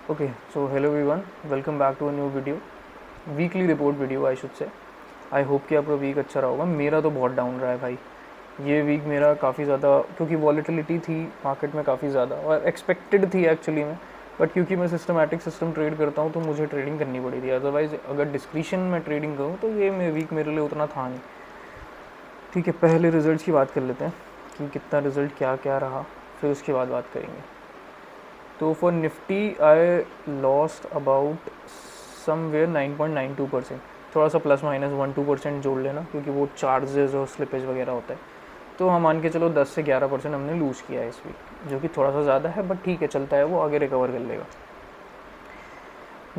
Okay, so hello everyone, welcome back to a new video, weekly report video I should say. I hope कि आपका week अच्छा रहा होगा। मेरा तो बहुत डाउन रहा है भाई। ये वीक मेरा काफ़ी ज़्यादा, क्योंकि वॉलेटिलिटी थी मार्केट में काफ़ी ज़्यादा और एक्सपेक्टेड थी एक्चुअली में, बट क्योंकि मैं सिस्टमैटिक सिस्टम ट्रेड करता हूँ तो मुझे ट्रेडिंग करनी पड़ी थी। अदरवाइज़ अगर डिस्क्रिशन में ट्रेडिंग करूँ तो ये वीक मेरे लिए उतना था नहीं। ठीक है, पहले रिजल्ट की बात कर लेते हैं कि कितना रिजल्ट क्या क्या रहा, फिर उसके बाद बात करेंगे। तो for Nifty I lost about somewhere 9.92%, थोड़ा सा प्लस माइनस 1-2% जोड़ लेना, क्योंकि वो चार्जेस और स्लिपेज वगैरह होता है। तो हम मान के चलो 10 से 11% हमने लूज़ किया है इस वीक, जो कि थोड़ा सा ज़्यादा है, बट ठीक है, चलता है, वो आगे रिकवर कर लेगा।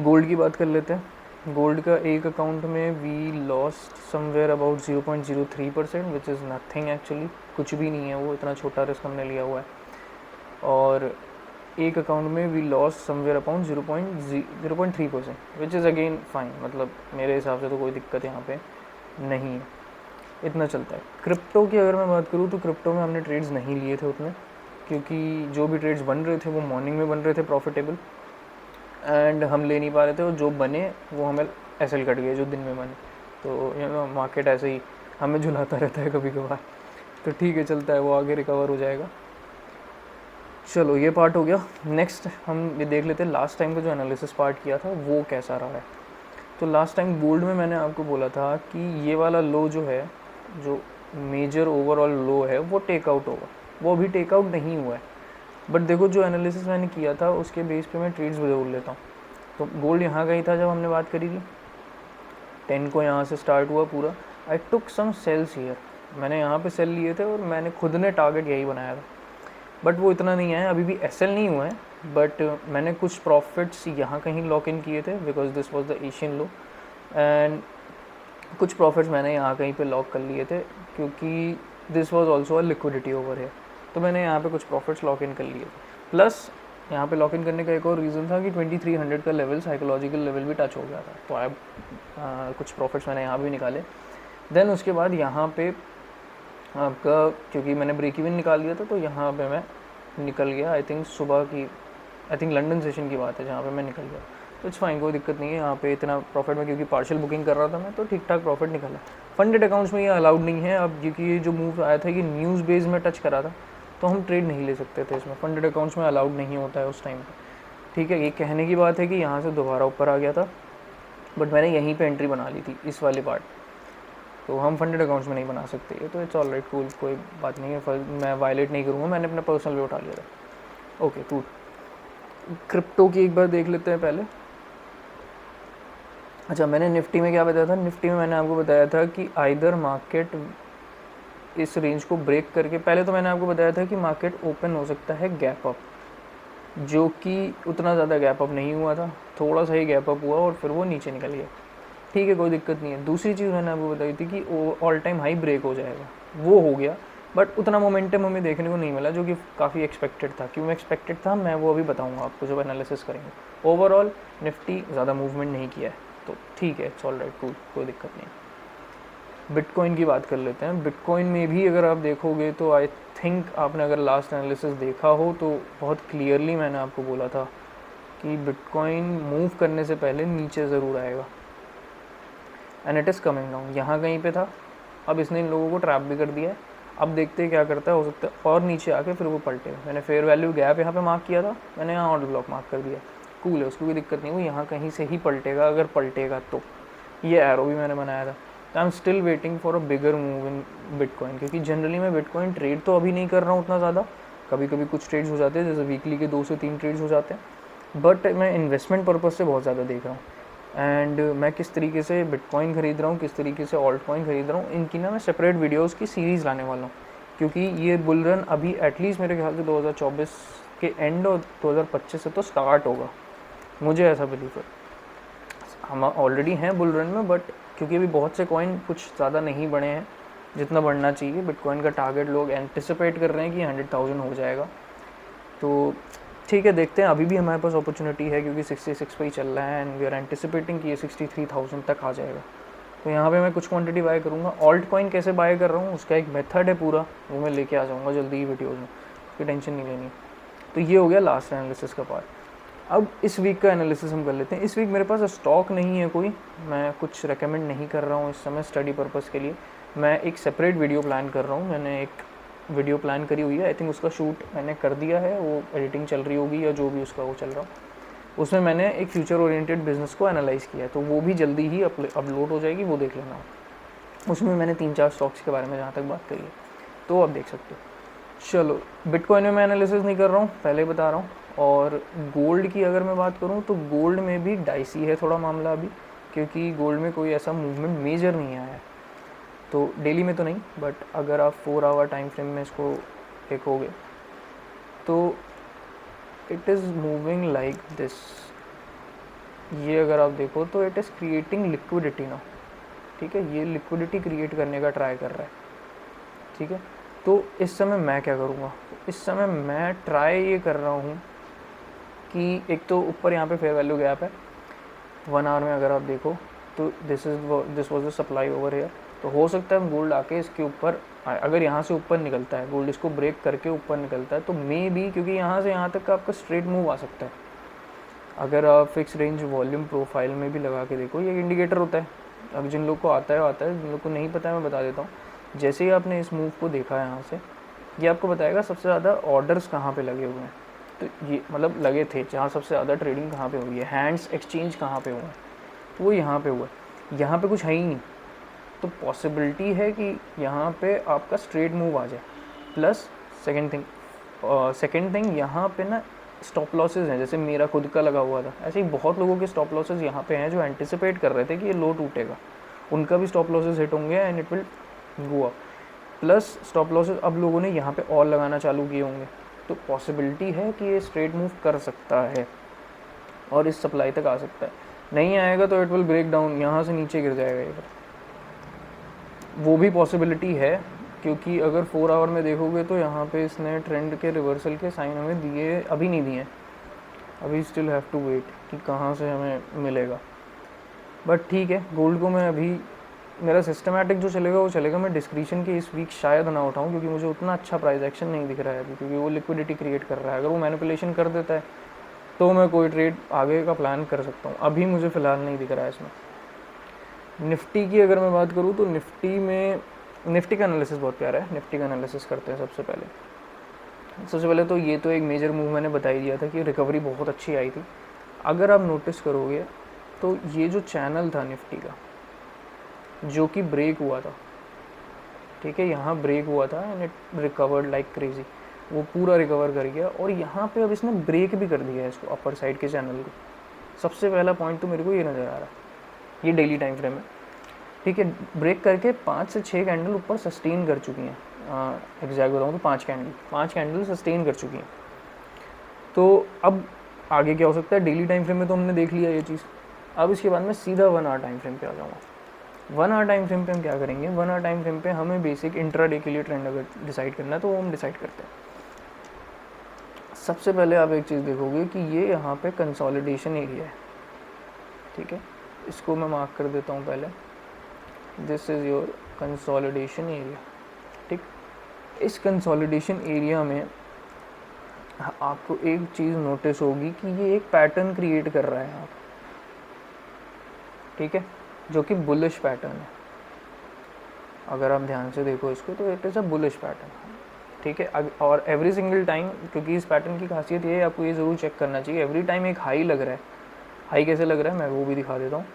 गोल्ड की बात कर लेते हैं। गोल्ड का एक अकाउंट में we lost somewhere about 0.03%, which is nothing actually, कुछ भी नहीं है वो, इतना छोटा रिस्क हमने लिया हुआ है। और एक अकाउंट में we lost somewhere around 0.3%, which is again fine, मतलब मेरे हिसाब से तो कोई दिक्कत यहाँ पे नहीं है, इतना चलता है। क्रिप्टो की अगर मैं बात करूँ तो क्रिप्टो में हमने ट्रेड्स नहीं लिए थे उतने, क्योंकि जो भी ट्रेड्स बन रहे थे वो मॉर्निंग में बन रहे थे प्रॉफिटेबल, एंड हम ले नहीं पा रहे थे, और जो बने वो हमें एसएल कट गए जो दिन में बने। तो मार्केट ऐसे ही हमें झुलाता रहता है कभी कभार, तो ठीक है, चलता है, वो आगे रिकवर हो जाएगा। चलो ये पार्ट हो गया। नेक्स्ट हम ये देख लेते हैं लास्ट टाइम का जो एनालिसिस पार्ट किया था वो कैसा रहा है। तो लास्ट टाइम गोल्ड में मैंने आपको बोला था कि ये वाला लो जो है, जो मेजर ओवरऑल लो है, वो टेकआउट होगा। वो अभी टेकआउट नहीं हुआ है, बट देखो जो एनालिसिस मैंने किया था उसके बेस पे मैं ट्रेड्स बदल लेता हूँ। तो गोल्ड यहाँ गई था जब हमने बात करी थी, 10 को यहाँ से स्टार्ट हुआ पूरा। आई टुक सम सेल्स हियर, मैंने यहाँ पे सेल लिए थे और मैंने खुद ने टारगेट यही बनाया था, बट वो इतना नहीं आया, अभी भी एसएल नहीं हुआ है, बट मैंने कुछ प्रॉफिट्स यहाँ कहीं लॉक इन किए थे because this was the Asian low, and कुछ प्रॉफिट्स मैंने यहाँ कहीं पे लॉक कर लिए थे, क्योंकि this was also a liquidity over है, तो मैंने यहाँ पे कुछ प्रॉफिट्स लॉक इन कर लिए थे। प्लस यहाँ पे लॉक इन करने का एक और रीज़न था कि 2300 का लेवल, साइकोलॉजिकल लेवल भी टच हो गया था, तो कुछ प्रॉफिट्स मैंने यहाँ भी निकाले। देन उसके बाद यहाँ पे आपका, क्योंकि मैंने ब्रेक इवन निकाल लिया था, तो यहाँ पे मैं निकल गया। आई थिंक सुबह की, आई थिंक लंदन सेशन की बात है जहाँ पे मैं निकल गया, तो इट्स फाइन, कोई दिक्कत नहीं है यहाँ पे इतना प्रॉफिट में, क्योंकि पार्शियल बुकिंग कर रहा था मैं, तो ठीक ठाक प्रॉफिट निकला। फंडेड अकाउंट्स में ये अलाउड नहीं है अब, क्योंकि ये जो मूव आया था कि न्यूज़ बेस में टच करा था, तो हम ट्रेड नहीं ले सकते थे इसमें, फंडेड अकाउंट्स में अलाउड नहीं होता है उस टाइम पर। ठीक है, ये कहने की बात है कि यहाँ से दोबारा ऊपर आ गया था, बट मैंने यहीं पर एंट्री बना ली थी इस वाले पार्ट, तो हम फंडेड अकाउंट्स में नहीं बना सकते, ये तो इट्स ऑल राइट, कूल, कोई बात नहीं है, मैं वायलेट नहीं करूँगा, मैंने अपना पर्सनल वे उठा लिया था। Okay cool. क्रिप्टो की एक बार देख लेते हैं पहले। अच्छा, मैंने निफ्टी में क्या बताया था? निफ्टी में मैंने आपको बताया था कि आइदर मार्केट इस रेंज को ब्रेक करके, पहले तो मैंने आपको बताया था कि मार्केट ओपन हो सकता है गैप अप, जो कि उतना ज़्यादा गैप अप नहीं हुआ था, थोड़ा सा ही गैप अप हुआ और फिर वो नीचे निकल गया। ठीक है, कोई दिक्कत नहीं है। दूसरी चीज़ मैंने आपको बताई थी कि ऑल टाइम हाई ब्रेक हो जाएगा, वो हो गया, बट उतना मोमेंटम हमें देखने को नहीं मिला, जो कि काफ़ी एक्सपेक्टेड था। क्यों एक्सपेक्टेड था मैं वो अभी बताऊंगा आपको जब एनालिसिस करेंगे। ओवरऑल निफ्टी ज़्यादा मूवमेंट नहीं किया है, तो ठीक है, इट्स ऑल राइट, कूल, कोई दिक्कत नहीं। बिटकॉइन की बात कर लेते हैं। बिटकॉइन में भी अगर आप देखोगे तो आई थिंक आपने अगर लास्ट एनालिसिस देखा हो तो बहुत क्लियरली मैंने आपको बोला था कि बिटकॉइन मूव करने से पहले नीचे ज़रूर आएगा, and it is coming down. यहाँ कहीं पे था, अब इसने इन लोगों को ट्रैप भी कर दिया है। अब देखते हैं क्या करता है, हो सकता है और नीचे आके फिर वो पलटेगा। मैंने फेयर वैल्यू गैप यहाँ पे मार्क किया था, मैंने यहाँ ऑर्डर ब्लॉक मार्क कर दिया, कूल है, उसको कोई दिक्कत नहीं, वो यहाँ कहीं से ही पलटेगा अगर पलटेगा तो। ये एरो भी मैंने बनाया था। I am still waiting for a bigger move in bitcoin, क्योंकि जनरली मैं बिटकॉइन ट्रेड तो अभी नहीं कर रहा हूँ उतना ज़्यादा, कभी कभी कुछ ट्रेड्स हो जाते हैं, जैसे वीकली के 2 से 3 ट्रेड्स हो जाते हैं, बट मैं इन्वेस्टमेंट पर्पज़ से बहुत ज़्यादा देख रहा हूँ। एंड मैं किस तरीके से बिटकॉइन खरीद रहा हूँ, किस तरीके से ऑल्ट कॉइन खरीद रहा हूँ, इनकी ना मैं सेपरेट वीडियोस की सीरीज़ लाने वाला हूँ, क्योंकि ये बुल रन अभी एटलीस्ट मेरे ख्याल से 2024 के एंड और 2025 से तो स्टार्ट होगा, मुझे ऐसा बिलीव है। हम ऑलरेडी हैं बुल रन में, बट क्योंकि अभी बहुत से कॉइन कुछ ज़्यादा नहीं बढ़े हैं जितना बढ़ना चाहिए, बिटकॉइन का टारगेट लोग एंटिसिपेट कर रहे हैं कि 100,000 हो जाएगा, तो ठीक है, देखते हैं। अभी भी हमारे पास अपॉर्चुनिटी है, क्योंकि 66 पे ही चल रहा है, एंड वी आर एंटिसिपेटिंग कि ये 63,000 तक आ जाएगा, तो यहाँ पे मैं कुछ क्वांटिटी बाय करूँगा। ऑल्ट कॉइन कैसे बाय कर रहा हूँ उसका एक मेथड है पूरा, वो मैं लेके आ जाऊँगा जल्दी ही वीडियोज़ में, उसकी टेंशन नहीं लेनी। तो ये हो गया लास्ट एनालिसिस का पार्ट। अब इस वीक का एनालिसिस हम कर लेते हैं। इस वीक मेरे पास स्टॉक नहीं है कोई, मैं कुछ रेकमेंड नहीं कर रहा हूँ इस समय स्टडी पर्पज़ के लिए। मैं एक सेपरेट वीडियो प्लान कर रहा हूँ, मैंने एक वीडियो प्लान करी हुई है, आई थिंक उसका शूट मैंने कर दिया है, वो एडिटिंग चल रही होगी या जो भी उसका वो चल रहा हो। उसमें मैंने एक फ्यूचर ओरिएंटेड बिजनेस को एनालाइज़ किया है, तो वो भी जल्दी ही अपलोड हो जाएगी, वो देख लेना। उसमें मैंने 3-4 स्टॉक्स के बारे में जहाँ तक बात करी है, तो आप देख सकते हो। चलो, बिटकॉइन में मैं एनालिसिस नहीं कर रहा हूँ, पहले ही बता रहा हूँ। और गोल्ड की अगर मैं बात करूँ तो गोल्ड में भी डाइसी है थोड़ा मामला अभी, क्योंकि गोल्ड में कोई ऐसा मूवमेंट मेजर नहीं आया है। तो डेली में तो नहीं, बट अगर आप 4 आवर टाइम फ्रेम में इसको देखोगे तो it is moving like this. ये अगर आप देखो तो इट इज़ क्रिएटिंग लिक्विडिटी ना, ठीक है, ये लिक्विडिटी क्रिएट करने का ट्राई कर रहा है, ठीक है। तो इस समय मैं क्या करूँगा, इस समय मैं ट्राई ये कर रहा हूँ कि एक तो ऊपर यहाँ पे फेयर वैल्यू गैप है 1 आवर में, अगर आप देखो तो this was the supply over here. तो हो सकता है गोल्ड आके इसके ऊपर, अगर यहाँ से ऊपर निकलता है गोल्ड, इसको ब्रेक करके ऊपर निकलता है, तो मे बी, क्योंकि यहाँ से यहाँ तक का आपका स्ट्रेट मूव आ सकता है। अगर आप फिक्स रेंज वॉल्यूम प्रोफाइल में भी लगा के देखो, ये एक इंडिकेटर होता है। अब जिन लोग को आता है, जिन लोग को नहीं पता है मैं बता देता हूँ। जैसे ही आपने इस मूव को देखा है यहाँ से, ये आपको बताएगा सबसे ज़्यादा ऑर्डर्स कहाँ पे लगे हुए हैं। तो ये मतलब लगे थे, जहाँ सबसे ज़्यादा ट्रेडिंग कहाँ पे हुई है, हैंड्स एक्सचेंज कहाँ पे हुए हैं, तो वो यहाँ पे हुआ है। यहाँ पे कुछ है ही नहीं, तो पॉसिबिलिटी है कि यहाँ पे आपका स्ट्रेट मूव आ जाए। प्लस सेकेंड थिंग यहाँ पे ना स्टॉप लॉसेज हैं, जैसे मेरा खुद का लगा हुआ था, ऐसे ही बहुत लोगों के स्टॉप लॉसेज यहाँ पे हैं जो एंटिसिपेट कर रहे थे कि ये लो टूटेगा, उनका भी स्टॉप लॉसेज हिट होंगे and it will go up. Plus stop losses अब लोगों ने यहाँ पे और लगाना चालू किए होंगे, तो पॉसिबिलिटी है कि ये स्ट्रेट मूव कर सकता है और इस सप्लाई तक आ सकता है। नहीं आएगा तो इट विल ब्रेक डाउन, यहाँ से नीचे गिर जाएगा ये, वो भी पॉसिबिलिटी है। क्योंकि अगर 4 आवर में देखोगे तो यहाँ पे इसने ट्रेंड के रिवर्सल के साइन हमें दिए, अभी नहीं दिए, अभी स्टिल हैव टू वेट कि कहाँ से हमें मिलेगा। बट ठीक है, गोल्ड को मैं अभी, मेरा सिस्टमैटिक जो चलेगा वो चलेगा। मैं डिस्क्रिप्शन के इस वीक शायद ना उठाऊँ, क्योंकि मुझे उतना अच्छा प्राइस एक्शन नहीं दिख रहा है अभी, क्योंकि वो लिक्विडिटी क्रिएट कर रहा है। अगर वो मैनिपुलेशन कर देता है तो मैं कोई ट्रेड आगे का प्लान कर सकता हूँ, अभी मुझे फ़िलहाल नहीं दिख रहा है इसमें। निफ्टी की अगर मैं बात करूँ तो निफ्टी का एनालिसिस बहुत प्यारा है। निफ्टी का एनालिसिस करते हैं सबसे पहले तो ये तो एक मेजर मूव मैंने बता ही दिया था कि रिकवरी बहुत अच्छी आई थी। अगर आप नोटिस करोगे तो ये जो चैनल था निफ्टी का, जो कि ब्रेक हुआ था, ठीक है, यहाँ ब्रेक हुआ था and it recovered like crazy, वो पूरा रिकवर कर गया और यहाँ पे अब इसने ब्रेक भी कर दिया है इसको, अपर साइड के चैनल को। सबसे पहला पॉइंट तो मेरे को ये नज़र आ रहा है, ये डेली टाइम फ्रेम है, ठीक है। ब्रेक करके 5 से 6 कैंडल ऊपर सस्टेन कर चुकी हैं, एग्जैक्ट बताऊँ तो 5 कैंडल सस्टेन कर चुकी हैं। तो अब आगे क्या हो सकता है, डेली टाइम फ्रेम में तो हमने देख लिया ये चीज़। अब इसके बाद मैं सीधा 1 आवर टाइम फ्रेम पे आ जाऊँगा। 1 आवर टाइम फ्रेम पे हम क्या करेंगे, 1 आवर टाइम फ्रेम पे हमें बेसिक इंट्राडे के लिए ट्रेंड अगर डिसाइड करना है तो वो हम डिसाइड करते हैं। सबसे पहले आप एक चीज़ देखोगे कि ये यहाँ पे कंसोलिडेशन एरिया है, ठीक है, इसको मैं मार्क कर देता हूँ पहले। This is your consolidation area, ठीक। इस कंसोलिडेशन एरिया में आपको एक चीज़ नोटिस होगी कि ये एक पैटर्न क्रिएट कर रहा है यहाँ, ठीक है, जो कि बुलिश पैटर्न है। अगर आप ध्यान से देखो इसको तो it is a bullish pattern, ठीक है। और एवरी सिंगल टाइम, क्योंकि इस पैटर्न की खासियत ये है, आपको ये ज़रूर चेक करना चाहिए, एवरी टाइम एक हाई लग रहा है। हाई कैसे लग रहा है मैं वो भी दिखा देता हूँ।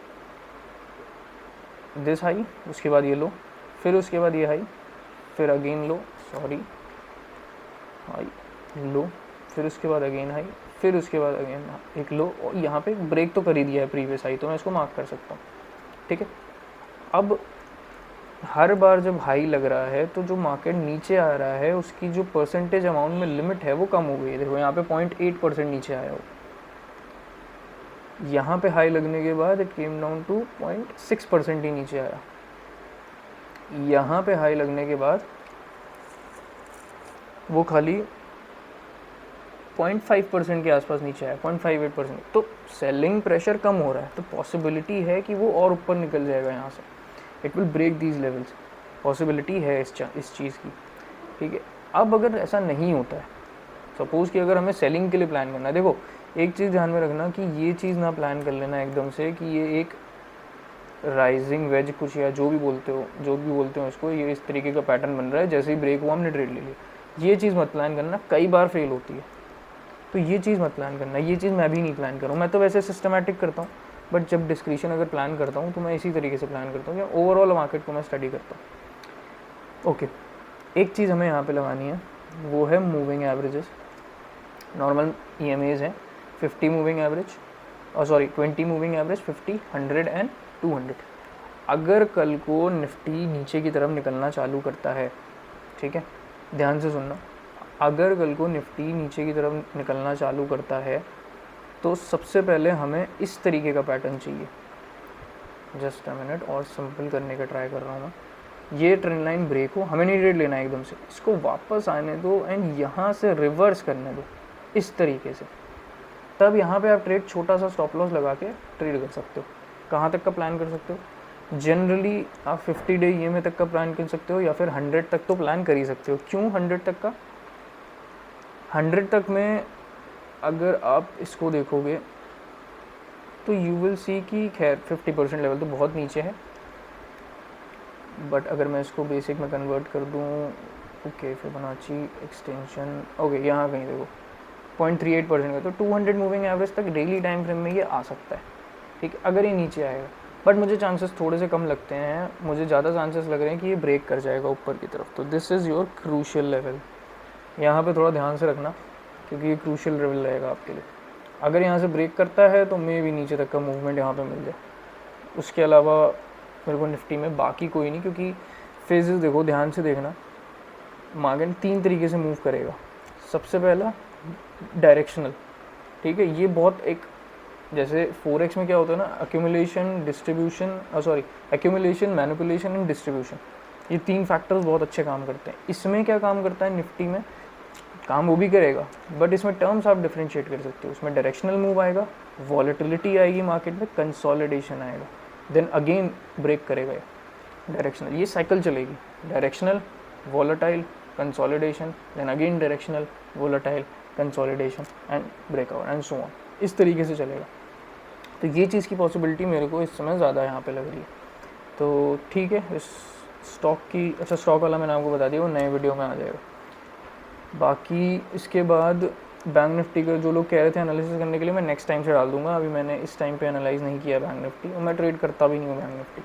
दिस हाई, उसके बाद ये लो, फिर उसके बाद ये हाई, फिर अगेन लो, सॉरी हाई लो, फिर उसके बाद अगेन हाई, फिर उसके बाद अगेन एक लो, और यहाँ पे ब्रेक तो कर ही दिया है प्रीवियस हाई, तो मैं इसको मार्क कर सकता हूँ, ठीक है। अब हर बार जब हाई लग रहा है तो जो मार्केट नीचे आ रहा है उसकी जो परसेंटेज अमाउंट में लिमिट है वो कम हो गई है। देखो यहाँ पे 0.8% नीचे आया हो, यहाँ पे हाई लगने के बाद इट केम डाउन टू 0.6% ही नीचे आया। यहाँ पे हाई लगने के बाद वो खाली 0.5% के आसपास नीचे आया, 0.58%। तो सेलिंग प्रेशर कम हो रहा है, तो पॉसिबिलिटी है कि वो और ऊपर निकल जाएगा यहाँ से, it will break these levels, possibility है इस चीज़ की, ठीक है। अब अगर ऐसा नहीं होता है, सपोज़ कि अगर हमें सेलिंग के लिए प्लान करना है, देखो एक चीज़ ध्यान में रखना कि ये चीज़ ना प्लान कर लेना एकदम से कि ये एक राइजिंग वेज कुछ या जो भी बोलते हो इसको, ये इस तरीके का पैटर्न बन रहा है, जैसे ही ब्रेक हुआ हमने ट्रेड ले लिया। ये चीज़ मत प्लान करना, कई बार फेल होती है, तो ये चीज़ मत प्लान करना। ये चीज़ मैं भी नहीं प्लान करूँ, मैं तो वैसे सिस्टमेटिक करता हूँ, बट जब डिस्क्रिप्शन अगर प्लान करता हूँ तो मैं इसी तरीके से प्लान करता हूँ या ओवरऑल मार्केट को मैं स्टडी करता हूँ। ओके, एक चीज़ हमें यहाँ पे लगानी है, वो है मूविंग एवरेजेस। नॉर्मल EMAs हैं 50 मूविंग एवरेज, और सॉरी 20 मूविंग एवरेज, 50, 100 एंड 200। अगर कल को निफ्टी नीचे की तरफ निकलना चालू करता है, ठीक है, ध्यान से सुनना, अगर कल को निफ्टी नीचे की तरफ निकलना चालू करता है तो सबसे पहले हमें इस तरीके का पैटर्न चाहिए। जस्ट अ मिनट, और सिंपल करने का ट्राई कर रहा हूँ मैं। ये ट्रेंड लाइन ब्रेक हो, हमें नहीं ट्रेड लेना है एकदम से, इसको वापस आने दो एंड यहाँ से रिवर्स करने दो इस तरीके से, तब यहाँ पे आप ट्रेड छोटा सा स्टॉप लॉस लगा के ट्रेड कर सकते हो। कहाँ तक का प्लान कर सकते हो? जनरली आप 50 डे EMA तक का प्लान कर सकते हो, या फिर 100 तक तो प्लान कर ही सकते हो। क्यों 100 तक का? 100 तक में अगर आप इसको देखोगे तो यू विल सी कि खैर 50% लेवल तो बहुत नीचे है, बट अगर मैं इसको बेसिक में कन्वर्ट कर दूँ, ओके, फिबोनाची एक्सटेंशन, ओके, यहाँ कहीं देखो 0.38% का, तो 200 मूविंग एवरेज तक डेली टाइम फ्रेम में ये आ सकता है, ठीक है, अगर ये नीचे आएगा। बट मुझे चांसेस थोड़े से कम लगते हैं, मुझे ज़्यादा चांसेस लग रहे हैं कि ये ब्रेक कर जाएगा ऊपर की तरफ। तो this is your crucial level, यहाँ पे थोड़ा ध्यान से रखना, क्योंकि ये क्रूशियल लेवल रहेगा आपके लिए। अगर यहाँ से ब्रेक करता है तो मे भी नीचे तक का मूवमेंट यहाँ पे मिल जाए। उसके अलावा मेरे को निफ्टी में बाकी कोई नहीं, क्योंकि फेजेस देखो, ध्यान से देखना, मार्केट 3 तरीके से मूव करेगा। सबसे पहला डायरेक्शनल, ठीक है, ये बहुत एक, जैसे फोरेक्स में क्या होता है ना, accumulation, distribution, accumulation, manipulation and distribution, ये 3 फैक्टर्स बहुत अच्छे काम करते हैं। इसमें क्या काम करता है निफ्टी में, काम वो भी करेगा, बट इसमें टर्म्स आप डिफरेंशिएट कर सकते हो। उसमें डायरेक्शनल मूव आएगा, वॉलेटिलिटी आएगी मार्केट में, कंसोलिडेशन आएगा, देन अगेन ब्रेक करेगा डायरेक्शनल, ये साइकिल चलेगी, directional, volatile, consolidation, then again directional, volatile, consolidation and breakout and so on, इस तरीके से चलेगा। तो ये चीज़ की पॉसिबिलिटी मेरे को इस समय ज़्यादा यहाँ पे लग रही है। तो ठीक है, इस स्टॉक की, अच्छा स्टॉक वाला मैंने आपको बता दिया, वो नए वीडियो में आ जाएगा। बाकी इसके बाद बैंक निफ्टी का जो लोग कह रहे थे एनालिसिस करने के लिए, मैं नेक्स्ट टाइम से डाल दूंगा, अभी मैंने इस टाइम पे एनालाइज़ नहीं किया बैंक निफ्टी, और मैं ट्रेड करता भी नहीं हूँ बैंक निफ्टी,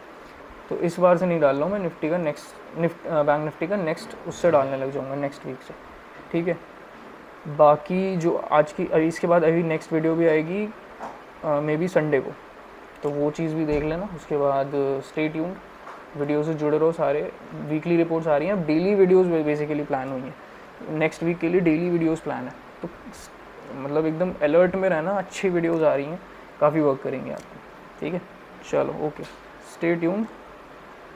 तो इस बार से नहीं डाल रहा हूँ मैं निफ्टी का, बैंक निफ्टी का नेक्स्ट उससे डालने लग जाऊँगा नेक्स्ट वीक से, ठीक है। बाकी जो आज की, अभी इसके बाद अभी नेक्स्ट वीडियो भी आएगी मे बी संडे को, तो वो चीज़ भी देख लेना। उसके बाद स्टे ट्यून्ड, वीडियो से जुड़े रहो सारे, वीकली रिपोर्ट्स आ रही हैं, डेली वीडियोस बेसिकली प्लान हुई हैं, नेक्स्ट वीक के लिए डेली वीडियोस प्लान है, तो मतलब एकदम अलर्ट में रहना, अच्छी वीडियोस आ रही हैं, काफ़ी वर्क करेंगे आपको, ठीक है। चलो ओके, स्टे ट्यून्ड,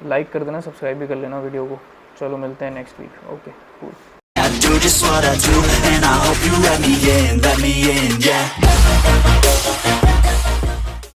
लाइक कर देना, सब्सक्राइब भी कर लेना वीडियो को। चलो मिलते हैं next week, okay cool. I do just what I do, and I hope you let me in, yeah.